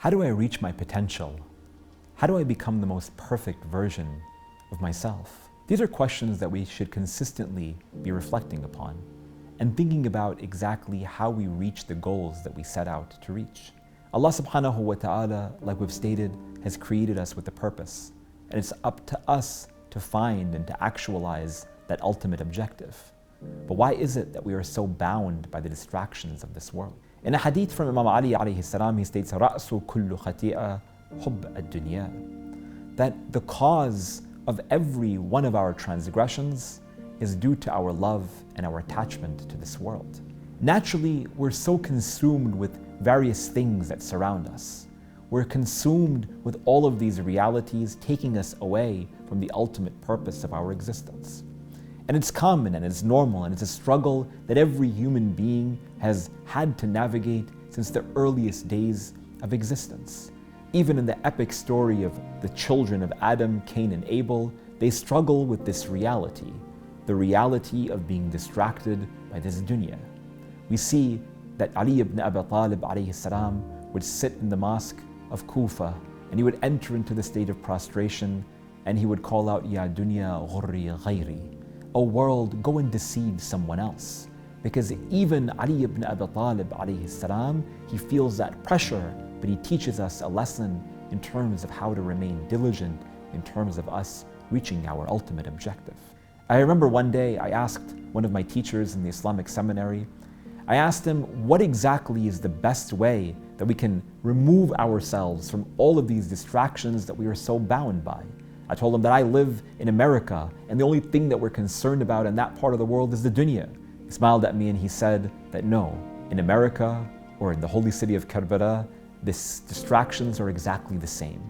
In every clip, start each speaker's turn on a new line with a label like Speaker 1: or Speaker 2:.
Speaker 1: How do I reach my potential? How do I become the most perfect version of myself? These are questions that we should consistently be reflecting upon and thinking about exactly how we reach the goals that we set out to reach. Allah subhanahu wa ta'ala, like we've stated, has created us with a purpose, and it's up to us to find and to actualize that ultimate objective. But why is it that we are so bound by the distractions of this world? In a hadith from Imam Ali alayhi salam, he states, رَأْسُ كُلُّ خَطِيئَةٍ حُبَّ الدُّنْيَا, that the cause of every one of our transgressions is due to our love and our attachment to this world. Naturally, we're so consumed with various things that surround us. We're consumed with all of these realities taking us away from the ultimate purpose of our existence. And it's common and it's normal and it's a struggle that every human being has had to navigate since the earliest days of existence. Even in the epic story of the children of Adam, Cain and Abel, they struggle with this reality, the reality of being distracted by this dunya. We see that Ali ibn Abi Talib alayhi salam would sit in the mosque of Kufa and he would enter into the state of prostration and he would call out, Ya dunya ghurri ghayri, O world, go and deceive someone else. Because even Ali ibn Abi Talib alayhi salam, he feels that pressure, but he teaches us a lesson in terms of how to remain diligent, in terms of us reaching our ultimate objective. I remember one day I asked one of my teachers in the Islamic seminary, I asked him, what exactly is the best way that we can remove ourselves from all of these distractions that we are so bound by? I told him that I live in America and the only thing that we're concerned about in that part of the world is the dunya. He smiled at me and he said that no, in America or in the holy city of Karbala, these distractions are exactly the same.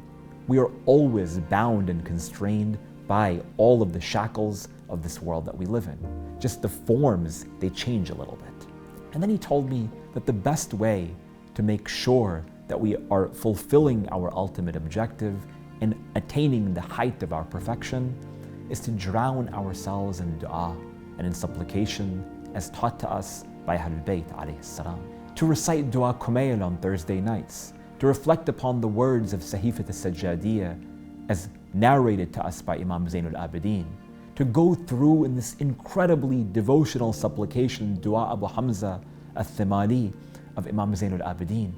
Speaker 1: We are always bound and constrained by all of the shackles of this world that we live in. Just the forms, they change a little bit. And then he told me that the best way to make sure that we are fulfilling our ultimate objective and attaining the height of our perfection is to drown ourselves in dua and in supplication as taught to us by Ahlul Bayt alayhi salam. To recite dua kumayl on Thursday nights, to reflect upon the words of Sahifat al-Sajjadiyya as narrated to us by Imam Zainul Abidin, to go through in this incredibly devotional supplication, dua Abu Hamza al-Thimali of Imam Zainul Abidin.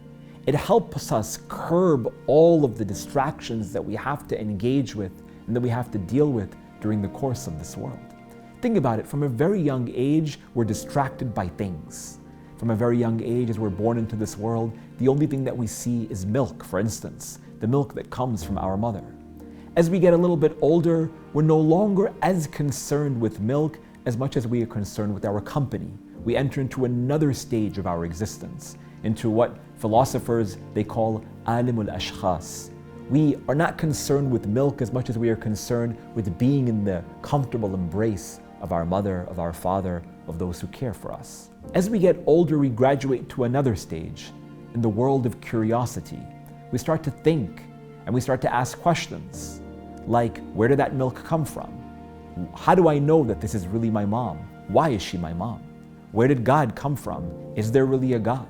Speaker 1: It helps us curb all of the distractions that we have to engage with and that we have to deal with during the course of this world. Think about it, from a very young age, we're distracted by things. From a very young age, as we're born into this world, the only thing that we see is milk, for instance, the milk that comes from our mother. As we get a little bit older, we're no longer as concerned with milk as much as we are concerned with our company. We enter into another stage of our existence, into what philosophers they call alimul ashkhas. We are not concerned with milk as much as we are concerned with being in the comfortable embrace of our mother, of our father, of those who care for us. As we get older, we graduate to another stage in the world of curiosity. We start to think and we start to ask questions like, where did that milk come from? How do I know that this is really my mom? Why is she my mom? Where did God come from? Is there really a God?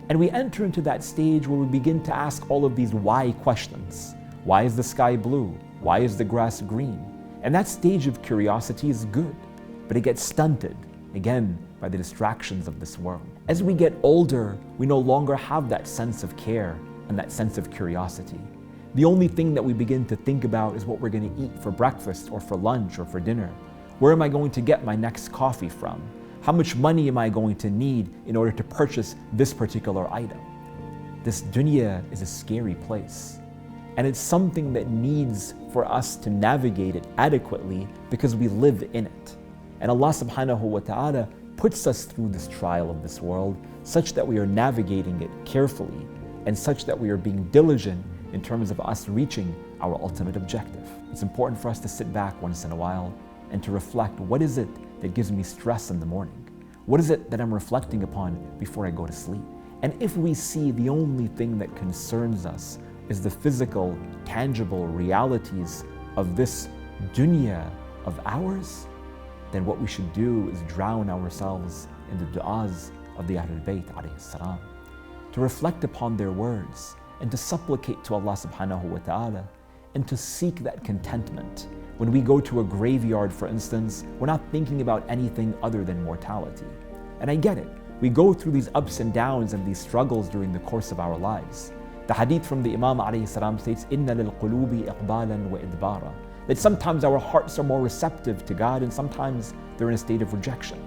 Speaker 1: And we enter into that stage where we begin to ask all of these why questions. Why is the sky blue? Why is the grass green? And that stage of curiosity is good, but it gets stunted, again, by the distractions of this world. As we get older, we no longer have that sense of care and that sense of curiosity. The only thing that we begin to think about is what we're going to eat for breakfast or for lunch or for dinner. Where am I going to get my next coffee from? How much money am I going to need in order to purchase this particular item? This dunya is a scary place. And it's something that needs for us to navigate it adequately because we live in it. And Allah subhanahu wa ta'ala puts us through this trial of this world such that we are navigating it carefully and such that we are being diligent in terms of us reaching our ultimate objective. It's important for us to sit back once in a while and to reflect, what is it that gives me stress in the morning? What is it that I'm reflecting upon before I go to sleep? And if we see the only thing that concerns us is the physical, tangible realities of this dunya of ours, then what we should do is drown ourselves in the du'as of the Ahlul Bayt alayhi salam, to reflect upon their words and to supplicate to Allah subhanahu wa ta'ala and to seek that contentment. When we go to a graveyard, for instance, we're not thinking about anything other than mortality. And I get it. We go through these ups and downs and these struggles during the course of our lives. The hadith from the Imam alayhi salam states, "Inna lil-qulubi iqbalan wa idbara." That sometimes our hearts are more receptive to God and sometimes they're in a state of rejection.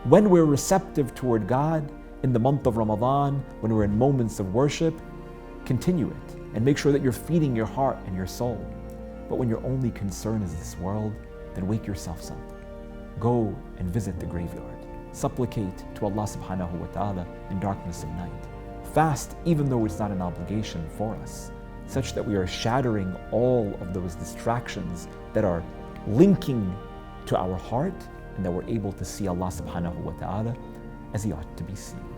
Speaker 1: When we're receptive toward God in the month of Ramadan, when we're in moments of worship, continue it and make sure that you're feeding your heart and your soul. But when your only concern is this world, then wake yourselves up. Go and visit the graveyard. Supplicate to Allah subhanahu wa ta'ala in darkness of night. Fast even though it's not an obligation for us, such that we are shattering all of those distractions that are linking to our heart and that we're able to see Allah subhanahu wa ta'ala as He ought to be seen.